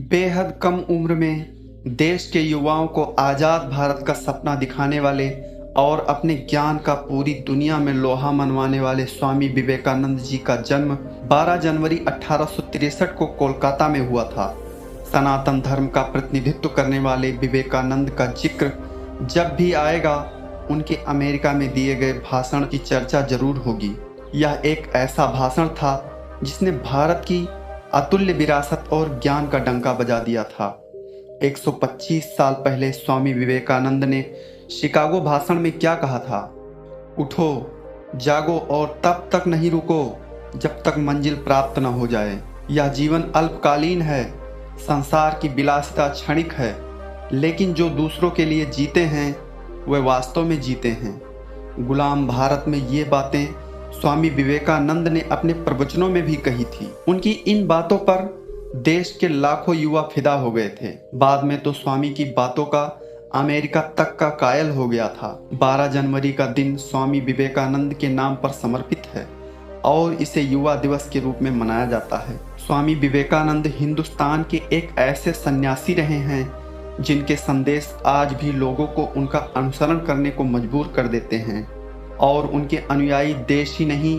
बेहद कम उम्र में देश के युवाओं को आज़ाद भारत का सपना दिखाने वाले और अपने ज्ञान का पूरी दुनिया में लोहा मनवाने वाले स्वामी विवेकानंद जी का जन्म 12 जनवरी 1863 को कोलकाता में हुआ था। सनातन धर्म का प्रतिनिधित्व करने वाले विवेकानंद का जिक्र जब भी आएगा, उनके अमेरिका में दिए गए भाषण की चर्चा जरूर होगी। यह एक ऐसा भाषण था जिसने भारत की अतुल्य विरासत और ज्ञान का डंका बजा दिया था। 125 साल पहले स्वामी विवेकानंद ने शिकागो भाषण में क्या कहा था? उठो, जागो और तब तक नहीं रुको जब तक मंजिल प्राप्त न हो जाए। यह जीवन अल्पकालीन है, संसार की विलासिता क्षणिक है, लेकिन जो दूसरों के लिए जीते हैं वे वास्तव में जीते हैं। गुलाम भारत में ये बातें स्वामी विवेकानंद ने अपने प्रवचनों में भी कही थी। उनकी इन बातों पर देश के लाखों युवा फिदा हो गए थे। बाद में तो स्वामी की बातों का अमेरिका तक का कायल हो गया था। 12 जनवरी का दिन स्वामी विवेकानंद के नाम पर समर्पित है और इसे युवा दिवस के रूप में मनाया जाता है। स्वामी विवेकानंद हिंदुस्तान के एक ऐसे सन्यासी रहे हैं जिनके संदेश आज भी लोगों को उनका अनुसरण करने को मजबूर कर देते हैं और उनके अनुयायी देश ही नहीं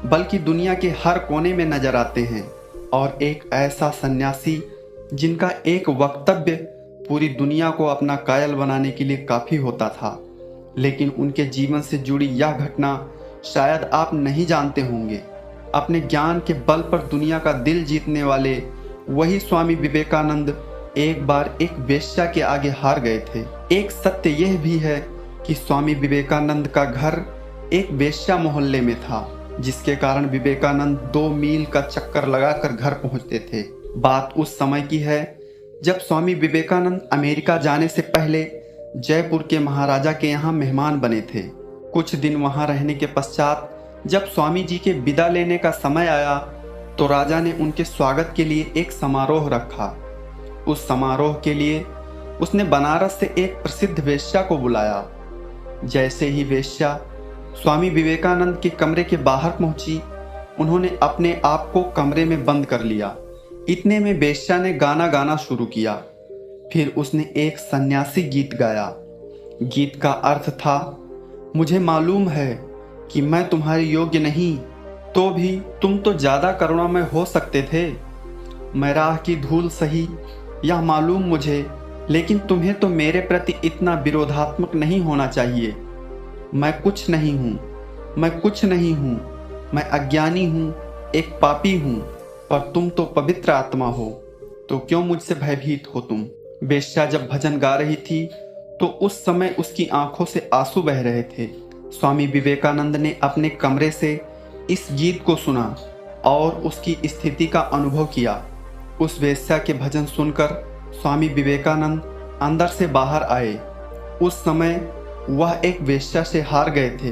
बल्कि दुनिया के हर कोने में नजर आते हैं। और एक ऐसा सन्यासी जिनका एक वक्तव्य पूरी दुनिया को अपना कायल बनाने के लिए काफ़ी होता था, लेकिन उनके जीवन से जुड़ी यह घटना शायद आप नहीं जानते होंगे। अपने ज्ञान के बल पर दुनिया का दिल जीतने वाले वही स्वामी विवेकानंद एक बार एक वेश्या के आगे हार गए थे। एक सत्य यह भी है कि स्वामी विवेकानंद का घर एक वेश्या मोहल्ले में था, जिसके कारण विवेकानंद 2 मील का चक्कर लगाकर घर पहुंचते थे। बात उस समय की है जब स्वामी विवेकानंद अमेरिका जाने से पहले जयपुर के महाराजा के यहाँ मेहमान बने थे। कुछ दिन वहाँ रहने के पश्चात जब स्वामी जी के विदा लेने का समय आया तो राजा ने उनके स्वागत के लिए एक समारोह रखा। उस समारोह के लिए उसने बनारस से एक प्रसिद्ध वेश्या को बुलाया। जैसे ही वेश्या स्वामी विवेकानंद के कमरे के बाहर पहुंची, उन्होंने अपने आप को कमरे में बंद कर लिया। इतने में वेश्या ने गाना गाना शुरू किया। फिर उसने एक सन्यासी गीत गाया। गीत का अर्थ था, मुझे मालूम है कि मैं तुम्हारे योग्य नहीं, तो भी तुम तो ज़्यादा करुणामय हो सकते थे। मैं राह की धूल सही, यह मालूम मुझे, लेकिन तुम्हें तो मेरे प्रति इतना विरोधात्मक नहीं होना चाहिए। मैं कुछ नहीं हूँ, मैं कुछ नहीं हूँ, मैं अज्ञानी हूँ, एक पापी हूँ, पर तुम तो पवित्र आत्मा हो, तो क्यों मुझसे भयभीत हो तुम? वेश्या जब भजन गा रही थी तो उस समय उसकी आंखों से आंसू बह रहे थे। स्वामी विवेकानंद ने अपने कमरे से इस गीत को सुना और उसकी स्थिति का अनुभव किया। उस वेश्या के भजन सुनकर स्वामी विवेकानंद अंदर से बाहर आए। उस समय वह एक वेश्या से हार गए थे।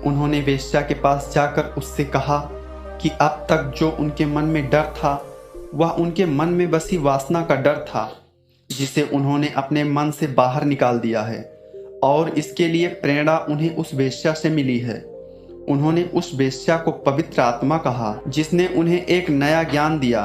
उन्होंने वेश्या के पास जाकर उससे कहा कि अब तक जो उनके मन में डर था वह उनके मन में बसी वासना का डर था, जिसे उन्होंने अपने मन से बाहर निकाल दिया है और इसके लिए प्रेरणा उन्हें उस वेश्या से मिली है। उन्होंने उस वेश्या को पवित्र आत्मा कहा, जिसने उन्हें एक नया ज्ञान दिया